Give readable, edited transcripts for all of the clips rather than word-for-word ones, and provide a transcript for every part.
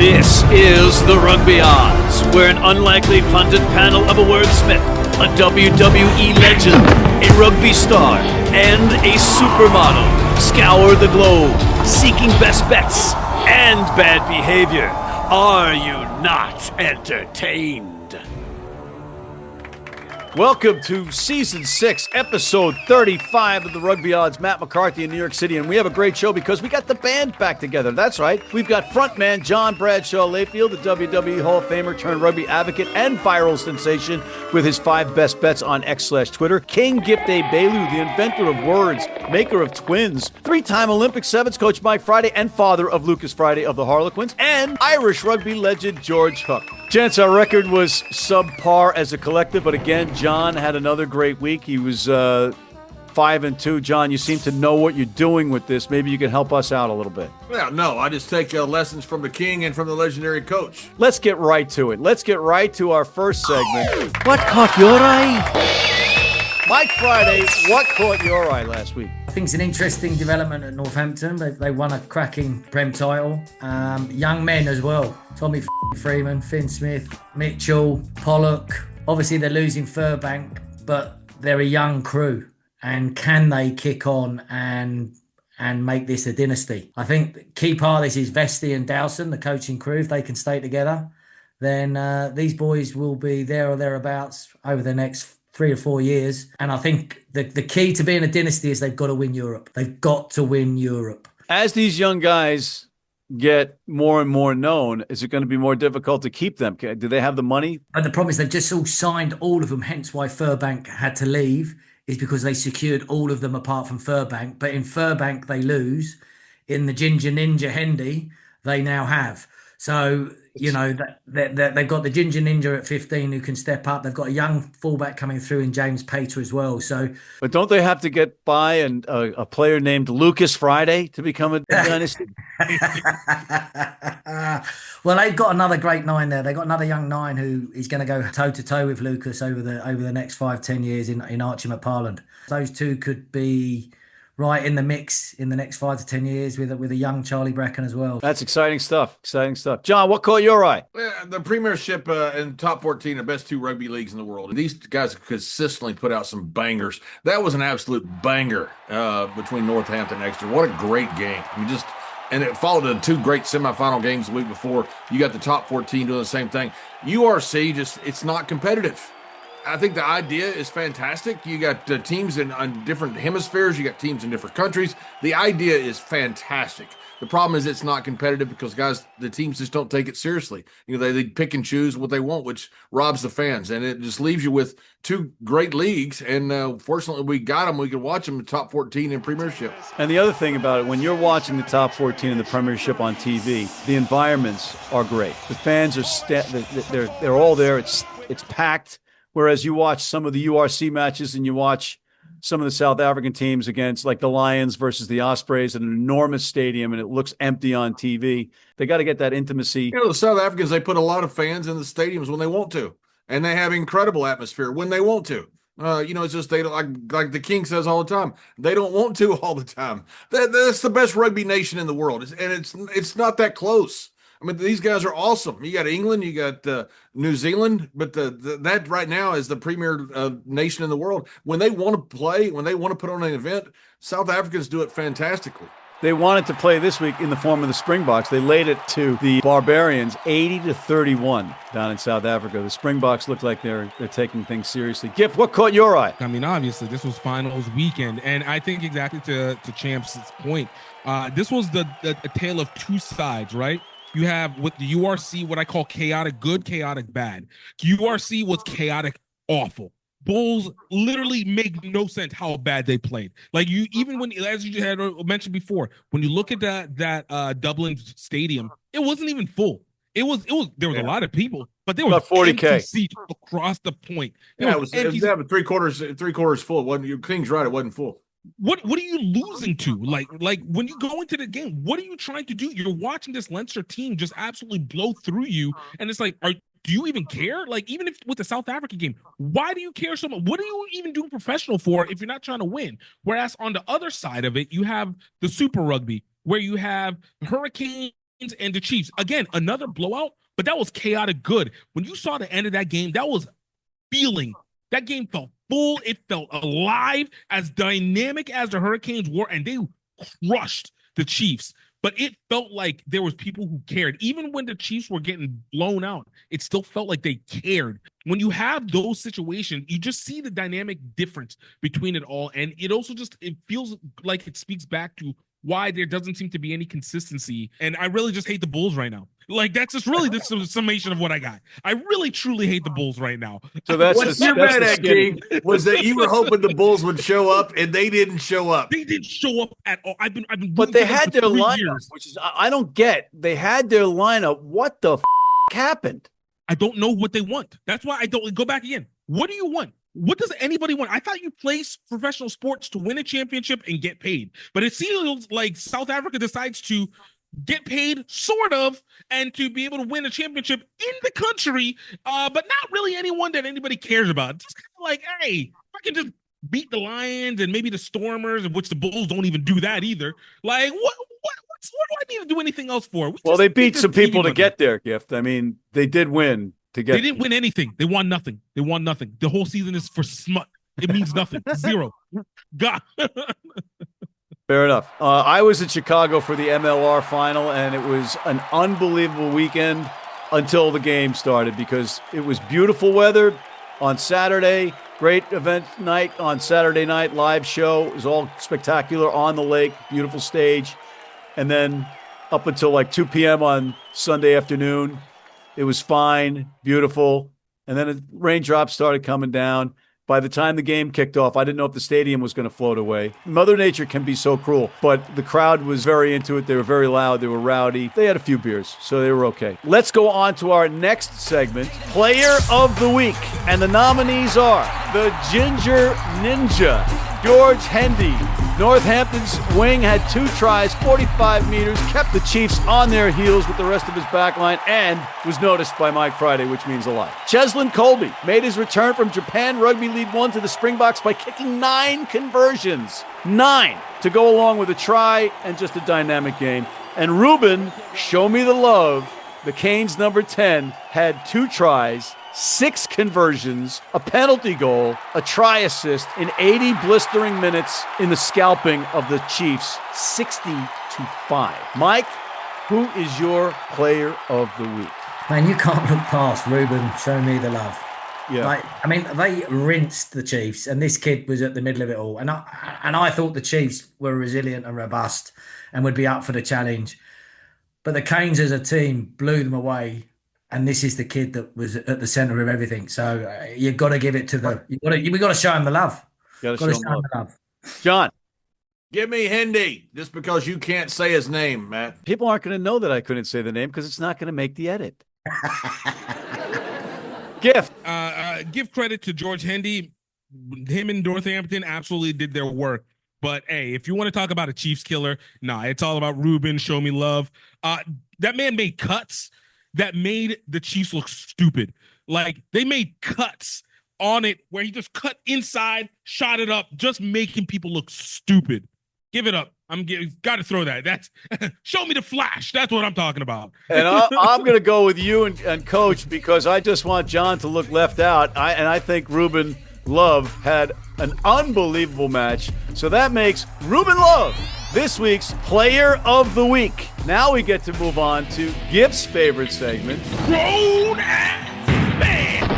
This is the Rugby Odds, where an unlikely pundit panel of a wordsmith, a WWE legend, a rugby star, and a supermodel scour the globe, seeking best bets and bad behavior. Are you not entertained? Welcome to Season 6, Episode 35 of the Rugby Odds. Matt McCarthy in New York City, and we have a great show because we got the band back together. That's right. We've got frontman John Bradshaw Layfield, the WWE Hall of Famer turned rugby advocate and viral sensation with his 5 best bets on X/Twitter. King Gift Egbelu, the inventor of words, maker of twins, 3-time Olympic sevens coach Mike Friday, and father of Lucas Friday of the Harlequins, and Irish rugby legend George Hook. Gents, our record was subpar as a collective, but again, John had another great week. He was 5-2. John, you seem to know what you're doing with this. Maybe you can help us out a little bit. Well, no, I just take lessons from the king and from the legendary coach. Let's get right to it. Let's get right to our first segment. What caught your eye? Mike Friday, what caught your eye last week? I think it's an interesting development at Northampton. They won a cracking Prem title. Young men as well. Tommy Freeman, Finn Smith, Mitchell, Pollock. Obviously, they're losing Furbank, but they're a young crew. And can they kick on and make this a dynasty? I think the key part of this is Vesti and Dowson, the coaching crew. If they can stay together, then these boys will be there or thereabouts over the next 3 or 4 years. And I think the key to being a dynasty is they've got to win Europe. They've got to win Europe. As these young guys get more and more known, is it going to be more difficult to keep them? Do they have the money? But the problem is they've just all signed all of them, hence why Furbank had to leave, is because they secured all of them apart from Furbank. But in Furbank, they lose. In the Ginger Ninja Hendy, they now have. So, you know, they've got the Ginger Ninja at 15 who can step up. They've got a young fullback coming through in James Pater as well. So, but don't they have to get by a player named Lucas Friday to become a dynasty? Well, they've got another great 9 there. They've got another young 9 who is going to go toe to toe with Lucas over the next 5-10 years in Archie McParland. Those two could be right in the mix in the next 5 to 10 years with a young Charlie Bracken as well. That's exciting stuff. Exciting stuff. John, what caught your eye? The Premiership and top 14 are best 2 rugby leagues in the world. And these guys consistently put out some bangers. That was an absolute banger between Northampton and Exeter. What a great game. And it followed the 2 great semifinal games the week before. You got the top 14 doing the same thing. URC, it's not competitive. I think the idea is fantastic. You got teams on different hemispheres. You got teams in different countries. The idea is fantastic. The problem is it's not competitive because, guys, the teams just don't take it seriously. You know, they pick and choose what they want, which robs the fans. And it just leaves you with 2 great leagues. And fortunately, we got them. We could watch them in top 14 in Premiership. And the other thing about it, when you're watching the top 14 in the Premiership on TV, the environments are great. The fans are they're all there. It's packed. Whereas you watch some of the URC matches and you watch some of the South African teams against like the Lions versus the Ospreys in an enormous stadium and it looks empty on TV. They got to get that intimacy. You know, the South Africans, they put a lot of fans in the stadiums when they want to, and they have incredible atmosphere when they want to. It's just they don't, like the King says all the time, they don't want to all the time. That's the best rugby nation in the world, and it's not that close. I mean, these guys are awesome. You got England, you got New Zealand, but that right now is the premier nation in the world. When they want to play, when they want to put on an event, South Africans do it fantastically. They wanted to play this week in the form of the Springboks. They laid it to the Barbarians 80-31 down in South Africa. The Springboks look like they're taking things seriously. Gift, what caught your eye? I mean, obviously, this was finals weekend, and I think exactly to Champ's point, this was the tale of 2 sides, right? You have with the URC, what I call chaotic good, chaotic bad. URC was chaotic awful. Bulls literally make no sense how bad they played. Like even when, as you had mentioned before, when you look at that Dublin stadium, it wasn't even full. There was a lot of people, but there was about 40K seats across the point. It was three quarters full. It wasn't, your King's right, it wasn't full. What are you losing to? Like when you go into the game, what are you trying to do? You're watching this Leinster team just absolutely blow through you, and it's like, do you even care? Like, even if with the South African game, why do you care so much? What are you even doing professional for if you're not trying to win? Whereas on the other side of it, you have the Super Rugby, where you have Hurricanes and the Chiefs. Again, another blowout, but that was chaotic good. When you saw the end of that game, that was feeling. That game felt full. It felt alive, as dynamic as the Hurricanes were, and they crushed the Chiefs. But it felt like there was people who cared. Even when the Chiefs were getting blown out, it still felt like they cared. When you have those situations, you just see the dynamic difference between it all. And it also it feels like it speaks back to why there doesn't seem to be any consistency. And I really just hate the Bulls right now. Like, that's just really the summation of what I got. I really, truly hate the Bulls right now. So that's what you're mad at, King, was that you were hoping the Bulls would show up, and they didn't show up. They didn't show up at all. I've been. But they had their lineup, which is I don't get. They had their lineup. What the happened? I don't know what they want. That's why I don't go back again. What do you want? What does anybody want? I thought you play professional sports to win a championship and get paid. But it seems like South Africa decides to get paid, sort of, and to be able to win a championship in the country, but not really anyone that anybody cares about. Just kind of like, hey, I can just beat the Lions and maybe the Stormers, of which the Bulls don't even do that either. Like, what do I need to do anything else for? Well, they beat some people to get there, Gift. I mean, they did win to get. They didn't win anything. They won nothing. The whole season is for smut. It means nothing. Zero. God. Fair enough. I was in Chicago for the MLR final, and it was an unbelievable weekend until the game started, because it was beautiful weather on Saturday, great event night on Saturday night, live show. It was all spectacular on the lake, beautiful stage. And then up until like 2 p.m. on Sunday afternoon, it was fine, beautiful. And then raindrops started coming down. By the time the game kicked off, I didn't know if the stadium was going to float away. Mother Nature can be so cruel, but the crowd was very into it. They were very loud. They were rowdy. They had a few beers, so they were okay. Let's go on to our next segment, Player of the Week. And the nominees are the Ginger Ninja, George Hendy. Northampton's wing had 2 tries, 45 meters, kept the Chiefs on their heels with the rest of his backline, and was noticed by Mike Friday, which means a lot. Cheslin Kolbe made his return from Japan Rugby League 1 to the Springboks by kicking 9 conversions. 9 to go along with a try and just a dynamic game. And Ruben, show me the love. The Canes number 10 had 2 tries, 6 conversions, a penalty goal, a try assist in 80 blistering minutes in the scalping of the Chiefs, 60-5. Mike, who is your player of the week? Man, you can't look past Ruben, show me the love. Yeah. Like, I mean, they rinsed the Chiefs, and this kid was at the middle of it all. And I thought the Chiefs were resilient and robust and would be up for the challenge. But the Canes as a team blew them away. And this is the kid that was at the center of everything. So you've got to give it to we got to show him the love. Got to show him the love. John. Give me Hendy, just because you can't say his name, Matt. People aren't going to know that I couldn't say the name because it's not going to make the edit. Gift. Give credit to George Hendy. Him and Northampton absolutely did their work. But, hey, if you want to talk about a Chiefs killer, it's all about Ruben, show me love. That man made cuts that made the Chiefs look stupid. Like, they made cuts on it where he just cut inside, shot it up, just making people look stupid. Give it up. Got to throw that. That's show me the flash. That's what I'm talking about. And I'm going to go with you and Coach, because I just want John to look left out. I think Ruben Love had an unbelievable match. So that makes Ruben Love this week's Player of the Week. Now we get to move on to Gift's favorite segment, Grown Ass Man.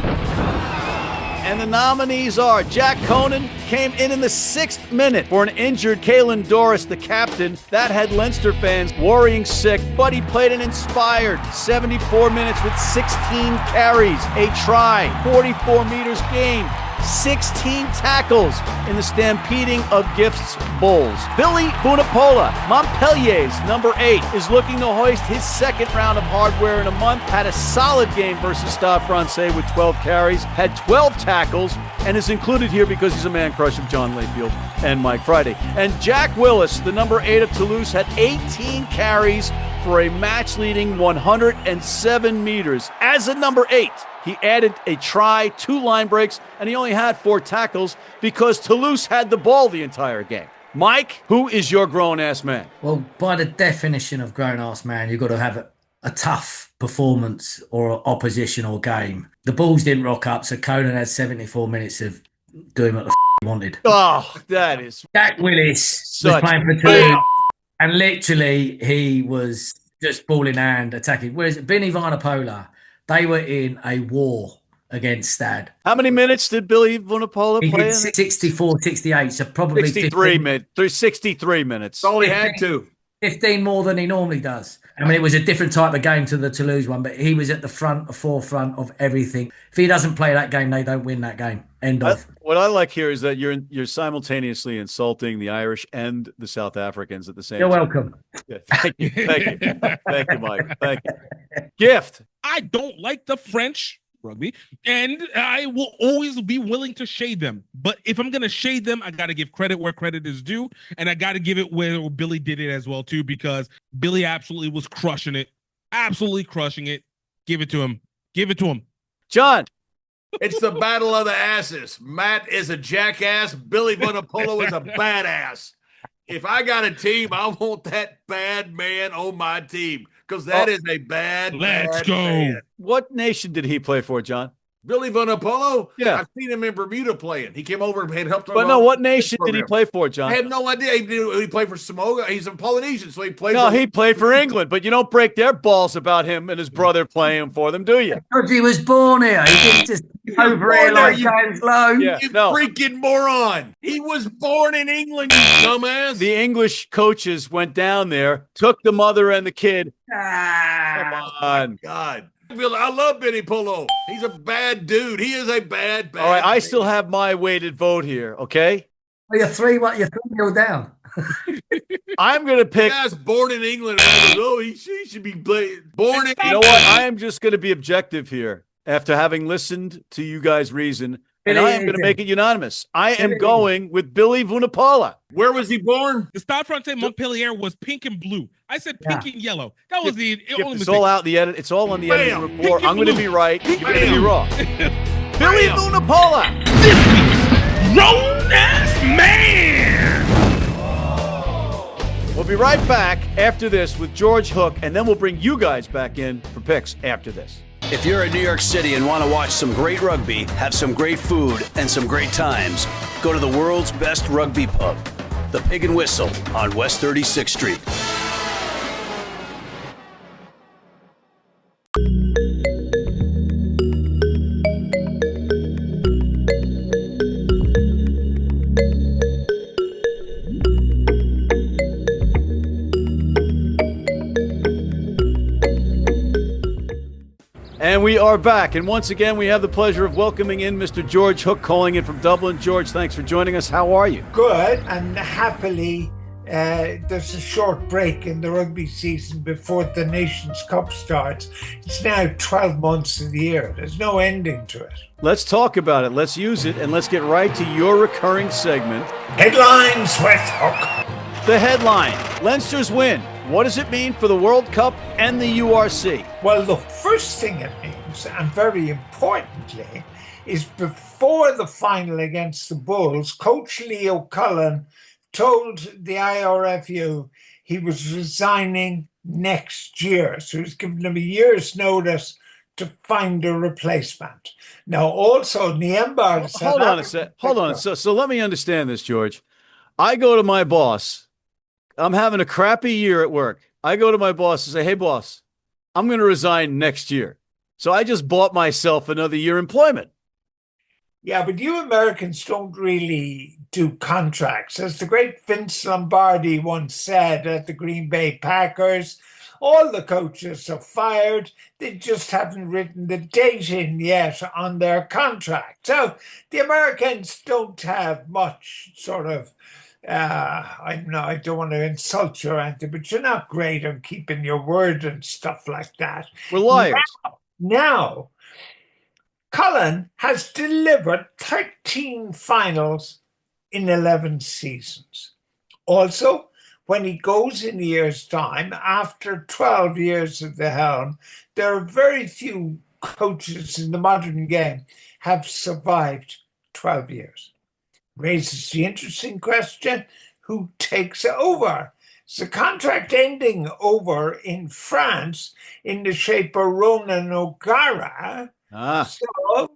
And the nominees are Jack Conan came in the 6th minute for an injured Kalen Doris, the captain. That had Leinster fans worrying sick, but he played an inspired 74 minutes with 16 carries, a try, 44 meters gained, 16 tackles in the stampeding of Gift's Bulls. Billy Bunapola, Montpellier's number 8, is looking to hoist his 2nd round of hardware in a month. Had a solid game versus Stade Francais with 12 carries, had 12 tackles, and is included here because he's a man crush of John Layfield and Mike Friday. And Jack Willis, the number 8 of Toulouse, had 18 carries for a match-leading 107 meters. As a number 8, he added a try, 2 line breaks, and he only had 4 tackles because Toulouse had the ball the entire game. Mike, who is your grown-ass man? Well, by the definition of grown-ass man, you've got to have a tough performance or opposition or game. The Bulls didn't rock up, so Conan had 74 minutes of doing what the he wanted. Oh, that is Jack Willis was such playing for Toulouse, and literally he was just ball in hand attacking. Whereas Benny Vanapola, they were in a war against Stad. How many minutes did Billy Vunipola He play? did 64, 68, so probably 63 minutes. 63 minutes. That's all he had to. 15 more than he normally does. I mean, it was a different type of game to the Toulouse one, but he was at the forefront of everything. If he doesn't play that game, they don't win that game. End of. What I like here is that you're simultaneously insulting the Irish and the South Africans at the same You're time. welcome. Yeah, thank you, thank you, Mike. Thank you. Gift. I don't like the French rugby, and I will always be willing to shade them. But if I'm going to shade them, I got to give credit where credit is due, and I got to give it where Billy did it as well, too, because Billy absolutely was crushing it. Absolutely crushing it. Give it to him. Give it to him. John. It's the battle of the asses. Matt is a jackass. Billy Vunipola is a badass. If I got a team, I want that bad man on my team because that is a bad man. What nation did he play for, John? Billy Vunipola? Yeah. I've seen him in Bermuda playing. He came over and had helped. But no, what nation did he play for, John? I have no idea. He played for Samoa. He's a Polynesian, so he played No, he played for England, but you don't break their balls about him and his brother playing for them, do you? Because he was born here. He didn't just over here like James Lowe. Yeah, You no. freaking moron. He was born in England, you dumbass. The English coaches went down there, took the mother and the kid. Ah. Come on. God. I love Benny Polo. He's a bad dude. He is a bad. All right, I man. still have my weighted vote here, okay? Well, you're 3-0 down. I'm going to pick. Guy's born in England. He should be born in. You know what? I am just going to be objective here after having listened to you guys reason, and I am going to make it unanimous. I am going with Billy Vunipola. Where was he born? The Stade Francais Montpellier was pink and blue. I said pink and yellow. That was the only It's mistake. all out in the edit. It's all on the editing Bam. report. I'm going to be right. You're going to be wrong. Billy Bam. Vunipola. This week's grown-ass man. We'll be right back after this with George Hook, and then we'll bring you guys back in for picks after this. If you're in New York City and want to watch some great rugby, have some great food, and some great times, go to the world's best rugby pub, the Pig and Whistle on West 36th Street. And we are back. And once again, we have the pleasure of welcoming in Mr. George Hook, calling in from Dublin. George, thanks for joining us. How are you? Good, and happily, there's a short break in the rugby season before the Nations Cup starts. It's now 12 months of the year. There's no ending to it. Let's talk about it. Let's use it, and let's get right to your recurring segment. Headlines with Hook. The headline, Leinster's win. What does it mean for the World Cup and the URC? Well, the first thing it means, and very importantly, is before the final against the Bulls, Coach Leo Cullen told the IRFU he was resigning next year. So he's given them a year's notice to find a replacement. Now, also, Niembar said... Hold on a sec. Hold on. So let me understand this, George. I go to my boss. I'm having a crappy year at work. I go to my boss and say, hey, boss, I'm going to resign next year. So I just bought myself another year employment. Yeah, but you Americans don't really do contracts. As the great Vince Lombardi once said at the Green Bay Packers, all the coaches are fired. They just haven't written the date in yet on their contract. So the Americans don't have much sort of I don't want to insult you or anything, but you're not great on keeping your word and stuff like that. We're liars. Now, Cullen has delivered 13 finals in 11 seasons. Also, when he goes in a year's time, after 12 years at the helm, there are very few coaches in the modern game have survived 12 years. Raises the interesting question, who takes over. So contract ending over in France in the shape of Ronan O'Gara. So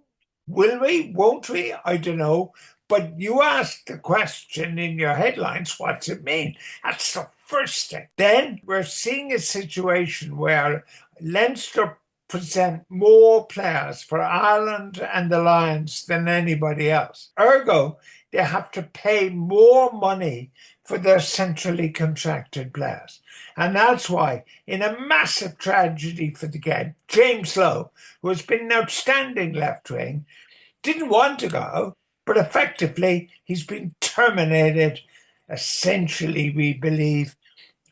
will we, won't we? I don't know. But you asked the question in your headlines, what's it mean? That's the first thing. Then we're seeing a situation where Leinster present more players for Ireland and the Lions than anybody else. Ergo, they have to pay more money for their centrally contracted players. And that's why, in a massive tragedy for the game, James Lowe, who has been an outstanding left wing, didn't want to go, but effectively he's been terminated, essentially, we believe,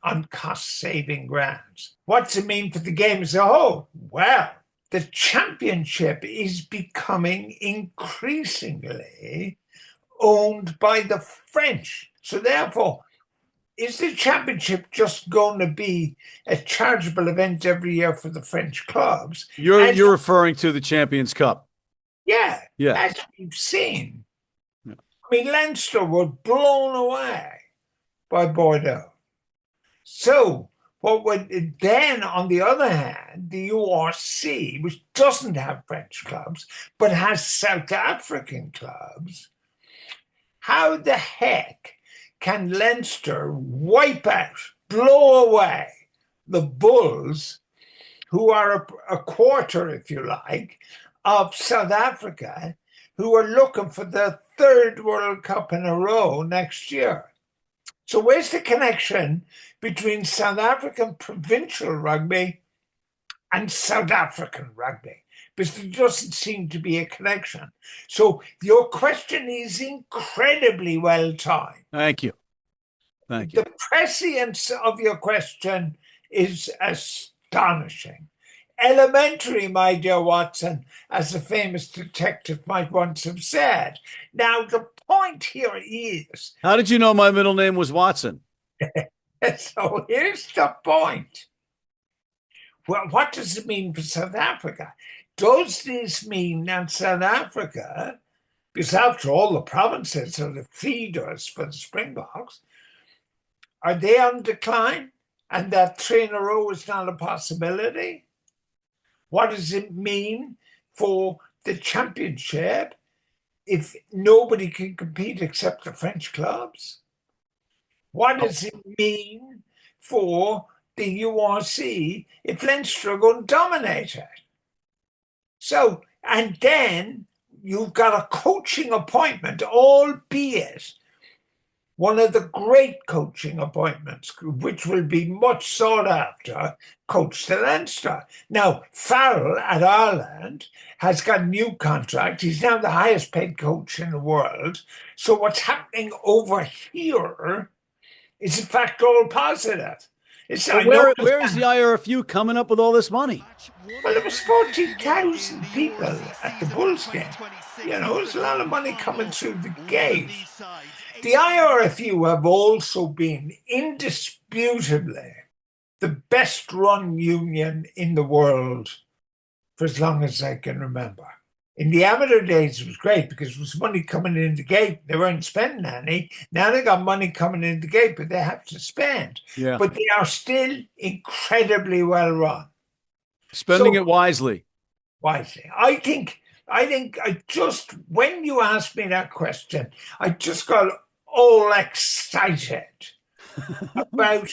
on cost-saving grounds. What's it mean for the game as a whole? Well, the championship is becoming increasingly owned by the French. So therefore, is the championship just going to be a chargeable event every year for the French clubs? You're referring to the Champions Cup. Yeah, Yeah. as we've seen. Yeah. I mean, Leinster were blown away by Bordeaux. So, what would then, on the other hand, the URC, which doesn't have French clubs, but has South African clubs, how the heck can Leinster wipe out, blow away the Bulls, who are a quarter, if you like, of South Africa, who are looking for their third World Cup in a row next year? So where's the connection between South African provincial rugby and South African rugby? Because there doesn't seem to be a connection. So your question is incredibly well timed. Thank you. Thank you. The prescience of your question is astonishing. Elementary, my dear Watson, as a famous detective might once have said. Now, the point here is... How did you know my middle name was Watson? So here's the point. Well, what does it mean for South Africa? Does this mean that South Africa, because after all, the provinces are the feeders for the Springboks, are they on decline? And that 3 in a row is not a possibility? What does it mean for the championship if nobody can compete except the French clubs? What does it mean for the URC if Leinster are going to dominate it? So, and then you've got a coaching appointment, albeit one of the great coaching appointments, which will be much sought after, coach to Leinster. Now, Farrell at Ireland has got a new contract. He's now the highest paid coach in the world. So what's happening over here is in fact all positive. Where is the IRFU coming up with all this money? Well, there was 40,000 people at the Bulls game. You know, there's a lot of money coming through the gate. The IRFU have also been indisputably the best run union in the world for as long as I can remember. In the amateur days, it was great because there was money coming in the gate. They weren't spending any. Now they got money coming in the gate, but they have to spend. Yeah. But they are still incredibly well run. Spending it wisely. Wisely. I think I just, when you asked me that question, I just got all excited about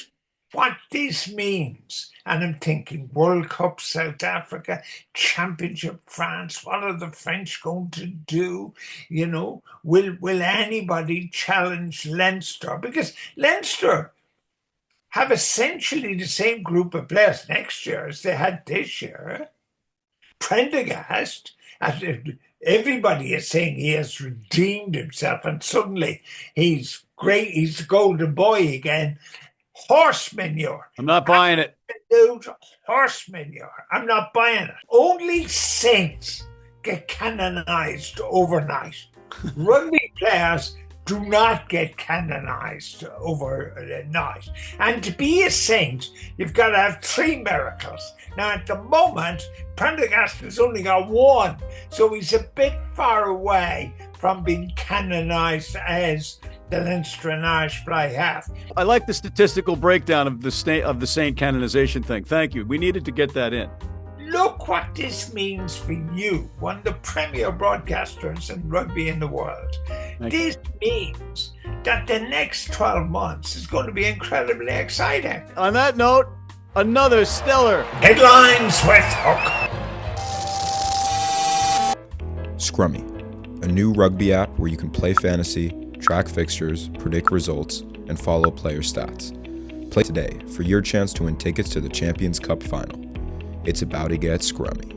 what this means. And I'm thinking World Cup South Africa, Championship France, what are the French going to do? You know, will anybody challenge Leinster? Because Leinster have essentially the same group of players next year as they had this year. Prendergast, everybody is saying he has redeemed himself and suddenly he's great, he's the golden boy again. Horse manure. I'm not buying it. Absolute horse manure. I'm not buying it. Only saints get canonized overnight. Rugby players do not get canonized overnight. And to be a saint, you've got to have 3 miracles. Now, at the moment, Prendergast has only got 1, so he's a bit far away. from being canonized as the Leinster and Irish fly half. I like the statistical breakdown of the Saint canonization thing. Thank you. We needed to get that in. Look what this means for you, one of the premier broadcasters in rugby in the world. This means that the next 12 months is going to be incredibly exciting. On that note, another stellar Headlines with Hook. Scrummy, a new rugby app where you can play fantasy, track fixtures, predict results, and follow player stats. Play today for your chance to win tickets to the Champions Cup final. It's about to get scrummy.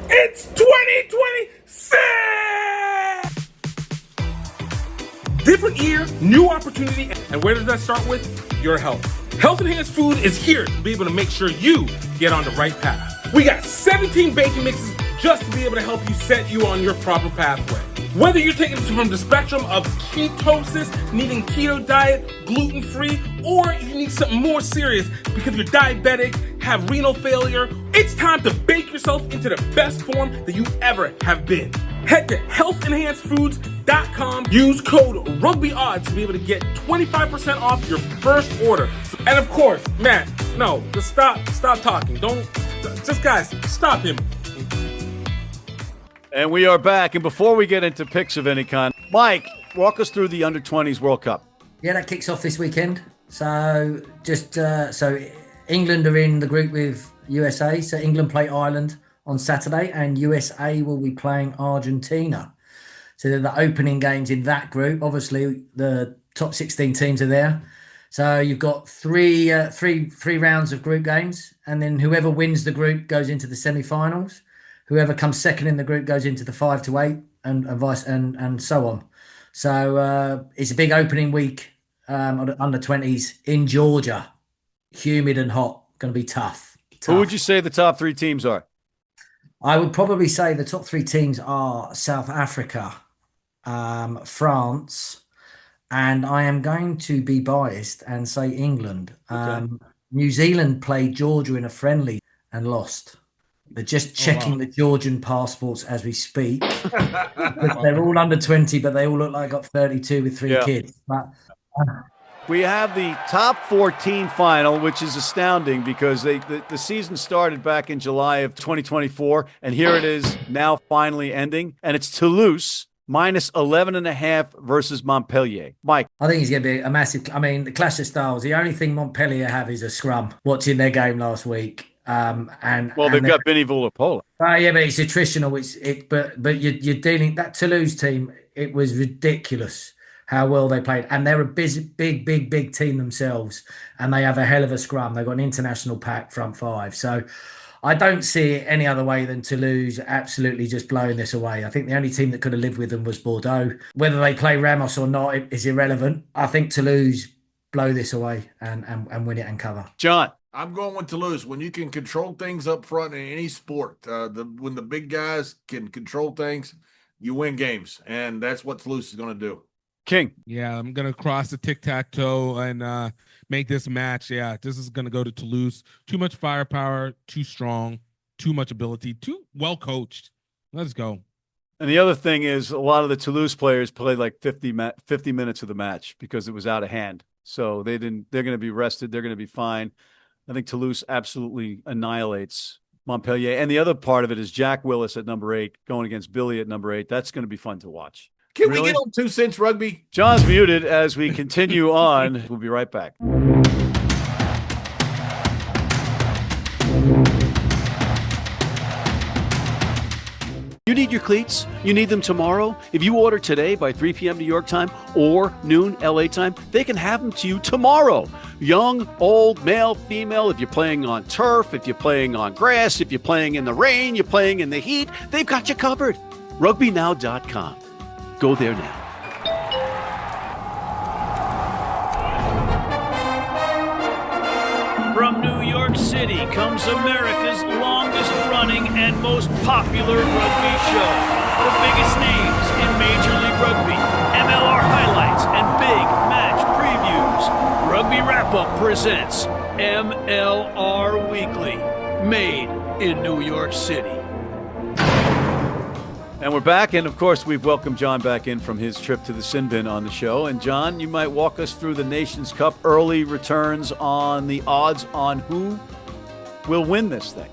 It's 2026! Different year, new opportunity, and where does that start with? Your health. Health Enhanced Food is here to be able to make sure you get on the right path. We got 17 baking mixes just to be able to help you set you on your proper pathway. Whether you're taking it from the spectrum of ketosis, needing keto diet, gluten-free, or you need something more serious because you're diabetic, have renal failure, it's time to bake yourself into the best form that you ever have been. Head to healthenhancedfoods.com, use code RugbyOdds to be able to get 25% off your first order. And of course, Matt, no, just stop talking. Guys, stop him. And we are back. And before we get into picks of any kind, Mike, walk us through the Under-20s World Cup. Yeah, that kicks off this weekend. So so England are in the group with USA. So England play Ireland on Saturday, and USA will be playing Argentina. So they're the opening games in that group. Obviously, the top 16 teams are there. So you've got three rounds of group games, and then whoever wins the group goes into the semi-finals. Whoever comes second in the group goes into the 5 to 8, and so on. So it's a big opening week on the Under-20s in Georgia. Humid and hot, going to be tough. Who would you say the top 3 teams are? I would probably say the top 3 teams are South Africa, France, and I am going to be biased and say England. Okay. New Zealand played Georgia in a friendly and lost. They're just checking the Georgian passports as we speak. They're all under 20, but they all look like got 32 with 3 kids. But, we have the top 14 final, which is astounding because the season started back in July of 2024, and here it is now finally ending. And it's Toulouse minus 11.5 versus Montpellier. Mike. I think it's going to be a massive. I mean, the clash of styles. The only thing Montpellier have is a scrum. Watching their game last week. They've got Benny Vulapola. Yeah, but it's attritional. But you're dealing that Toulouse team. It was ridiculous how well they played, and they're a big team themselves, and they have a hell of a scrum. They've got an international pack front 5, so I don't see it any other way than Toulouse absolutely just blowing this away. I think the only team that could have lived with them was Bordeaux. Whether they play Ramos or not is irrelevant. I think Toulouse blow this away and win it and cover. John. I'm going with Toulouse. When you can control things up front in any sport, when the big guys can control things, you win games, and that's what Toulouse is going to do. King. Yeah, I'm going to cross the tic-tac-toe and make this match. Yeah, this is going to go to Toulouse. Too much firepower, too strong, too much ability, too well coached. Let's go. And the other thing is a lot of the Toulouse players played like 50 minutes of the match because it was out of hand. So they're going to be rested. They're going to be fine. I think Toulouse absolutely annihilates Montpellier. And the other part of it is Jack Willis at number 8 going against Billy at number 8. That's going to be fun to watch. Can we get on 2 cents rugby? John's muted as we continue on. We'll be right back. You need your cleats? You need them tomorrow? If you order today by 3 p.m. New York time or noon LA time, they can have them to you tomorrow. Young, old, male, female, if you're playing on turf, if you're playing on grass, if you're playing in the rain, you're playing in the heat, they've got you covered. RugbyNow.com. Go there now. From New York City comes America's longest running and most popular rugby show. The biggest names in Major League Rugby, MLR highlights, and big match previews. Rugby Wrap-Up presents MLR Weekly, made in New York City. And we're back, and of course, we've welcomed John back in from his trip to the sin bin on the show. And John, you might walk us through the Nations Cup early returns on the odds on who will win this thing.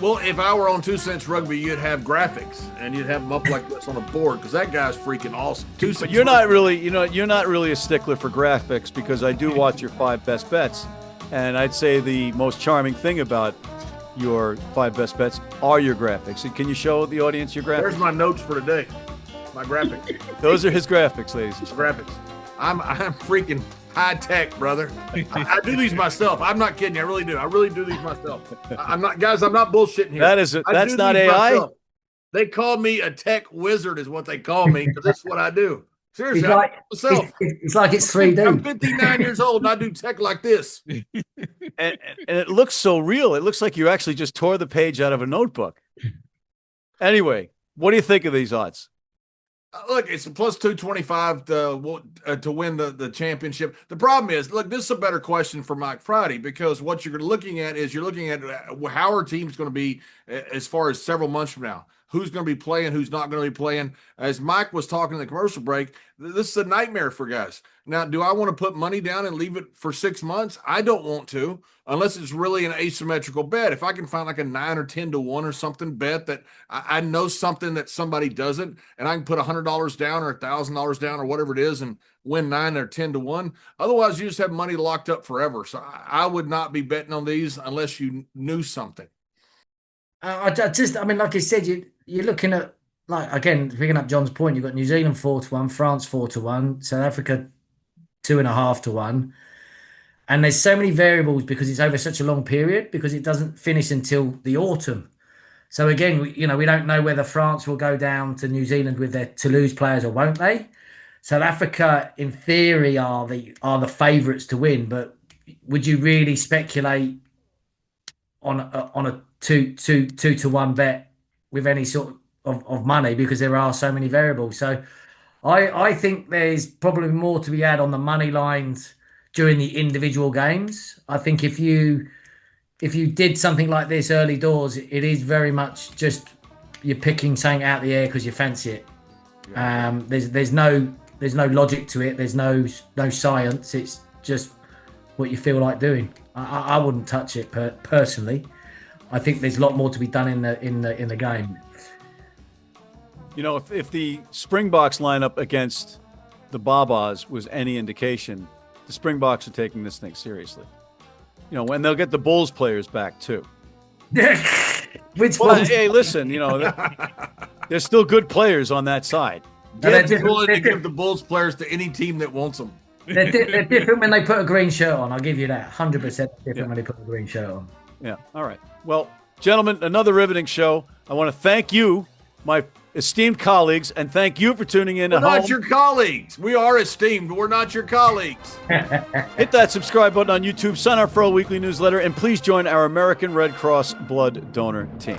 Well, if I were on 2 Cents Rugby, you'd have graphics, and you'd have them up like this on a board, because that guy's freaking awesome. 2 Cents. But you're not really, you're not really a stickler for graphics, because I do watch your 5 best bets, and I'd say the most charming thing about your 5 best bets are your graphics. Can you show the audience your graphics? There's my notes for today. My graphics. Those are his graphics, ladies and gentlemen. Graphics. I'm freaking high tech, brother. I do these myself. I'm not kidding you. I really do. I really do these myself. I'm not bullshitting here. That's not AI. Myself. They call me a tech wizard, is what they call me, because that's what I do. Seriously, it's like it's 3D. I'm 59 years old and I do tech like this. And it looks so real. It looks like you actually just tore the page out of a notebook. Anyway, what do you think of these odds? Look, it's a plus 225 to win the championship. The problem is, look, this is a better question for Mike Friday, because what you're looking at how our team's going to be as far as several months from now. Who's going to be playing, who's not going to be playing. As Mike was talking in the commercial break, this is a nightmare for guys. Now, do I want to put money down and leave it for 6 months? I don't want to, unless it's really an asymmetrical bet. If I can find like a 9 or 10 to 1 or something bet that I know something that somebody doesn't, and I can put $100 down or $1,000 down or whatever it is and win 9 or 10 to 1. Otherwise, you just have money locked up forever. So I would not be betting on these unless you knew something. Like I said, you're looking at, like, again, picking up John's point, you've got New Zealand 4-1, France 4-1, South Africa 2.5 1. And there's so many variables because it's over such a long period, because it doesn't finish until the autumn. So again, we don't know whether France will go down to New Zealand with their Toulouse players or won't they. South Africa, in theory, are the favourites to win, but would you really speculate on a 2 to 1 bet with any sort of money, because there are so many variables? So I think there's probably more to be had on the money lines during the individual games. I think if you did something like this early doors, it is very much just you're picking something out of the air because you fancy it. Yeah. There's no logic to it. There's no science. It's just what you feel like doing. I wouldn't touch it personally. I think there's a lot more to be done in the game. If the Springboks lineup against the Babas was any indication, the Springboks are taking this thing seriously. When they'll get the Bulls players back too. Hey, listen, there's still good players on that side. Give the Bulls players to any team that wants them. They're different when they put a green shirt on. I'll give you that. 100% different when they put a green shirt on. Yeah. All right. Well, gentlemen, another riveting show. I want to thank you, my esteemed colleagues, and thank you for tuning in. We're not your colleagues. We are esteemed, but we're not your colleagues. Hit that subscribe button on YouTube, sign up for our weekly newsletter, and please join our American Red Cross blood donor team.